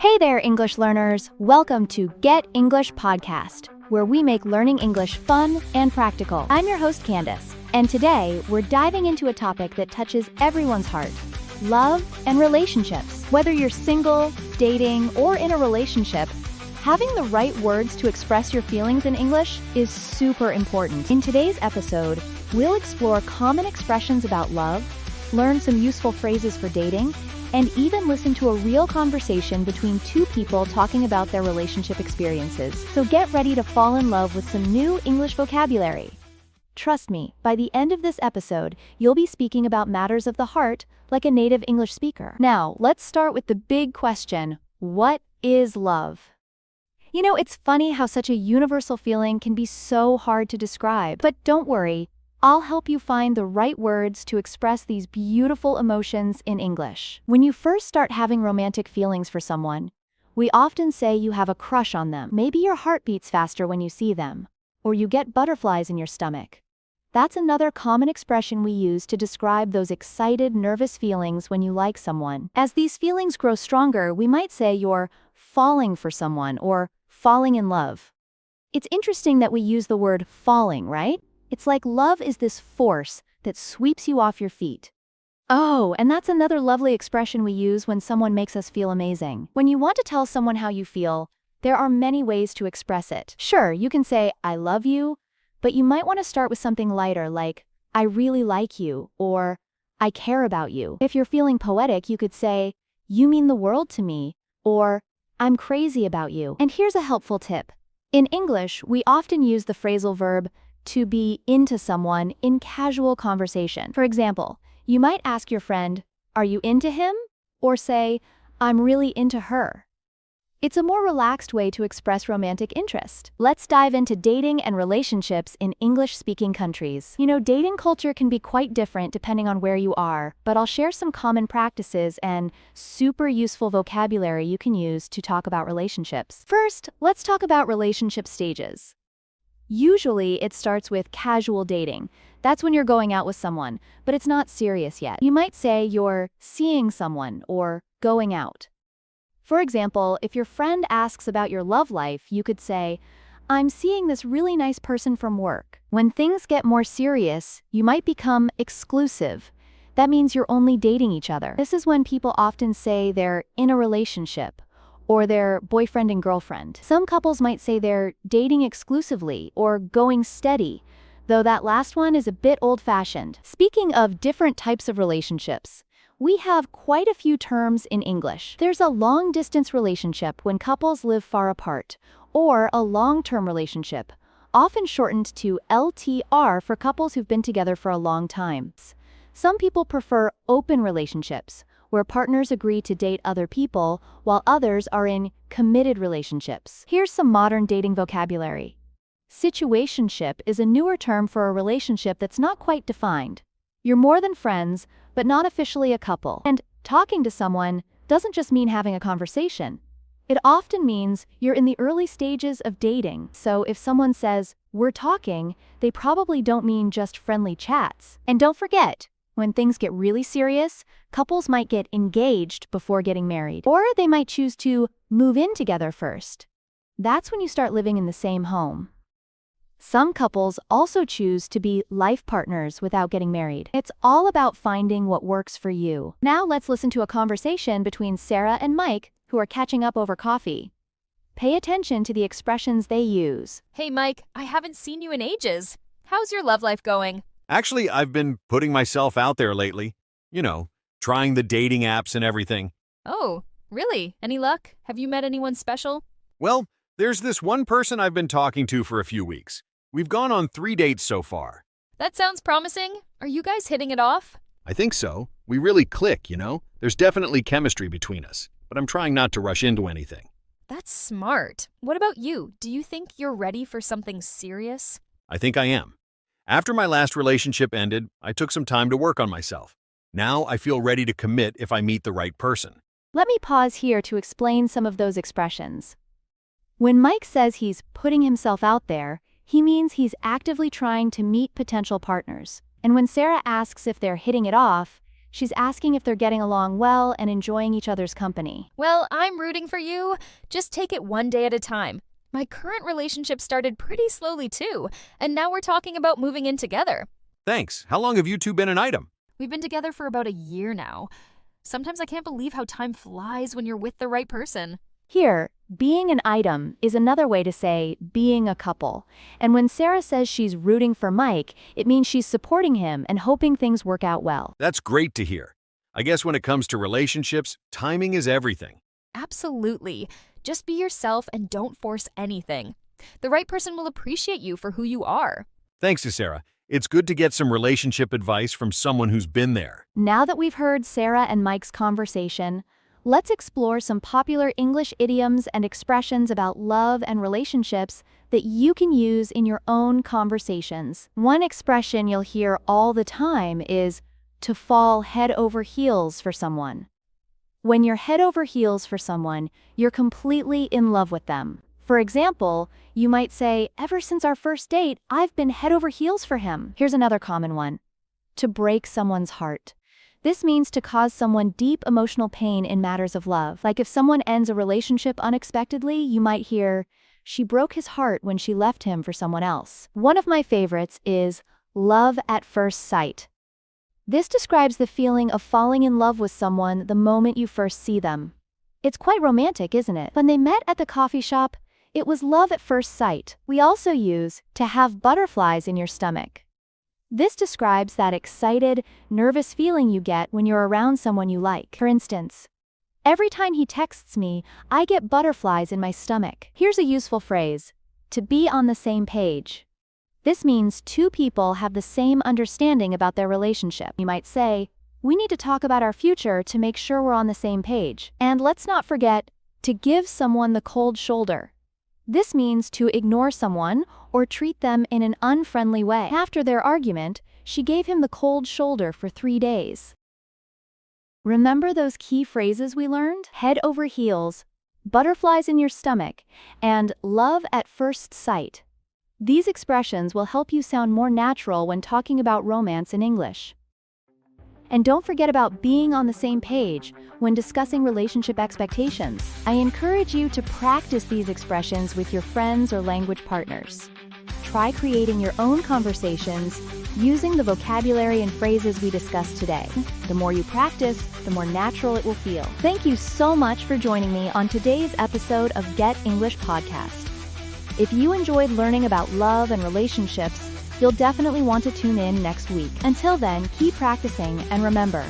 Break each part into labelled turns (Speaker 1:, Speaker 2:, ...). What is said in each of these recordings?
Speaker 1: Hey there, English learners! Welcome to Get English Podcast, where we make learning English fun and practical. I'm your host, Candace, and today we're diving into a topic that touches everyone's heart: love and relationships. Whether you're single, dating, or in a relationship, having the right words to express your feelings in English is super important. In today's episode, we'll explore common expressions about love, learn some useful phrases for dating, and even listen to a real conversation between two people talking about their relationship experiences. So get ready to fall in love with some new English vocabulary. Trust me, by the end of this episode, you'll be speaking about matters of the heart like a native English speaker. Now, let's start with the big question: what is love? You know, it's funny how such a universal feeling can be so hard to describe. But don't worry, I'll help you find the right words to express these beautiful emotions in English. When you first start having romantic feelings for someone, we often say you have a crush on them. Maybe your heart beats faster when you see them, or you get butterflies in your stomach. That's another common expression we use to describe those excited, nervous feelings when you like someone. As these feelings grow stronger, we might say you're falling for someone or falling in love. It's interesting that we use the word falling, right? It's like love is this force that sweeps you off your feet. Oh, and that's another lovely expression we use when someone makes us feel amazing. When you want to tell someone how you feel, there are many ways to express it. Sure, you can say, "I love you," but you might want to start with something lighter like, "I really like you," or "I care about you." If you're feeling poetic, you could say, "You mean the world to me," or "I'm crazy about you." And here's a helpful tip. In English, we often use the phrasal verb to be into someone in casual conversation. For example, you might ask your friend, "Are you into him?" Or say, "I'm really into her." It's a more relaxed way to express romantic interest. Let's dive into dating and relationships in English-speaking countries. You know, dating culture can be quite different depending on where you are, but I'll share some common practices and super useful vocabulary you can use to talk about relationships. First, let's talk about relationship stages. Usually, it starts with casual dating. That's when you're going out with someone, but it's not serious yet. You might say you're seeing someone or going out. For example, if your friend asks about your love life, you could say, "I'm seeing this really nice person from work." When things get more serious, you might become exclusive. That means you're only dating each other. This is when people often say they're in a relationship, or they're boyfriend and girlfriend. Some couples might say they're dating exclusively or going steady, though that last one is a bit old-fashioned. Speaking of different types of relationships, we have quite a few terms in English. There's a long-distance relationship when couples live far apart, or a long-term relationship, often shortened to LTR for couples who've been together for a long time. Some people prefer open relationships, where partners agree to date other people, while others are in committed relationships. Here's some modern dating vocabulary. Situationship is a newer term for a relationship that's not quite defined. You're more than friends, but not officially a couple. And talking to someone doesn't just mean having a conversation. It often means you're in the early stages of dating. So if someone says, "We're talking," they probably don't mean just friendly chats. And don't forget, when things get really serious, couples might get engaged before getting married. Or they might choose to move in together first. That's when you start living in the same home. Some couples also choose to be life partners without getting married. It's all about finding what works for you. Now let's listen to a conversation between Sarah and Mike, who are catching up over coffee. Pay attention to the expressions they use.
Speaker 2: Hey Mike, I haven't seen you in ages. How's your love life going?
Speaker 3: Actually, I've been putting myself out there lately. You know, trying the dating apps and everything.
Speaker 2: Oh, really? Any luck? Have you met anyone special?
Speaker 3: Well, there's this one person I've been talking to for a few weeks. We've gone on 3 dates so far.
Speaker 2: That sounds promising. Are you guys hitting it off?
Speaker 3: I think so. We really click, you know? There's definitely chemistry between us, but I'm trying not to rush into anything.
Speaker 2: That's smart. What about you? Do you think you're ready for something serious?
Speaker 3: I think I am. After my last relationship ended, I took some time to work on myself. Now I feel ready to commit if I meet the right person.
Speaker 1: Let me pause here to explain some of those expressions. When Mike says he's putting himself out there, he means he's actively trying to meet potential partners. And when Sarah asks if they're hitting it off, She's asking if they're getting along well and enjoying each other's company.
Speaker 2: Well, I'm rooting for you. Just take it one day at a time. My current relationship started pretty slowly too, and now we're talking about moving in together.
Speaker 3: Thanks. How long have you two been an item?
Speaker 2: We've been together for about a year now. Sometimes I can't believe how time flies when you're with the right person.
Speaker 1: Here, being an item is another way to say being a couple. And when Sarah says she's rooting for Mike, it means she's supporting him and hoping things work out well.
Speaker 3: That's great to hear. I guess when it comes to relationships, timing is everything.
Speaker 2: Absolutely. Just be yourself and don't force anything. The right person will appreciate you for who you are.
Speaker 3: Thanks to Sarah. It's good to get some relationship advice from someone who's been there.
Speaker 1: Now that we've heard Sarah and Mike's conversation, let's explore some popular English idioms and expressions about love and relationships that you can use in your own conversations. One expression you'll hear all the time is to fall head over heels for someone. When you're head over heels for someone, you're completely in love with them. For example, you might say, ever since our first date, I've been head over heels for him. Here's another common one. To break someone's heart. This means to cause someone deep emotional pain in matters of love. Like if someone ends a relationship unexpectedly, you might hear, she broke his heart when she left him for someone else. One of my favorites is love at first sight. This describes the feeling of falling in love with someone the moment you first see them. It's quite romantic, isn't it? When they met at the coffee shop, it was love at first sight. We also use to have butterflies in your stomach. This describes that excited, nervous feeling you get when you're around someone you like. For instance, every time he texts me, I get butterflies in my stomach. Here's a useful phrase, to be on the same page. This means two people have the same understanding about their relationship. You might say, we need to talk about our future to make sure we're on the same page. And let's not forget to give someone the cold shoulder. This means to ignore someone or treat them in an unfriendly way. After their argument, she gave him the cold shoulder for 3 days. Remember those key phrases we learned? Head over heels, butterflies in your stomach, and love at first sight. These expressions will help you sound more natural when talking about romance in English. And don't forget about being on the same page when discussing relationship expectations. I encourage you to practice these expressions with your friends or language partners. Try creating your own conversations using the vocabulary and phrases we discussed today. The more you practice, the more natural it will feel. Thank you so much for joining me on today's episode of Get English Podcast. If you enjoyed learning about love and relationships, you'll definitely want to tune in next week. Until then, keep practicing and remember,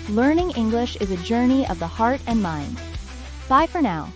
Speaker 1: learning English is a journey of the heart and mind. Bye for now.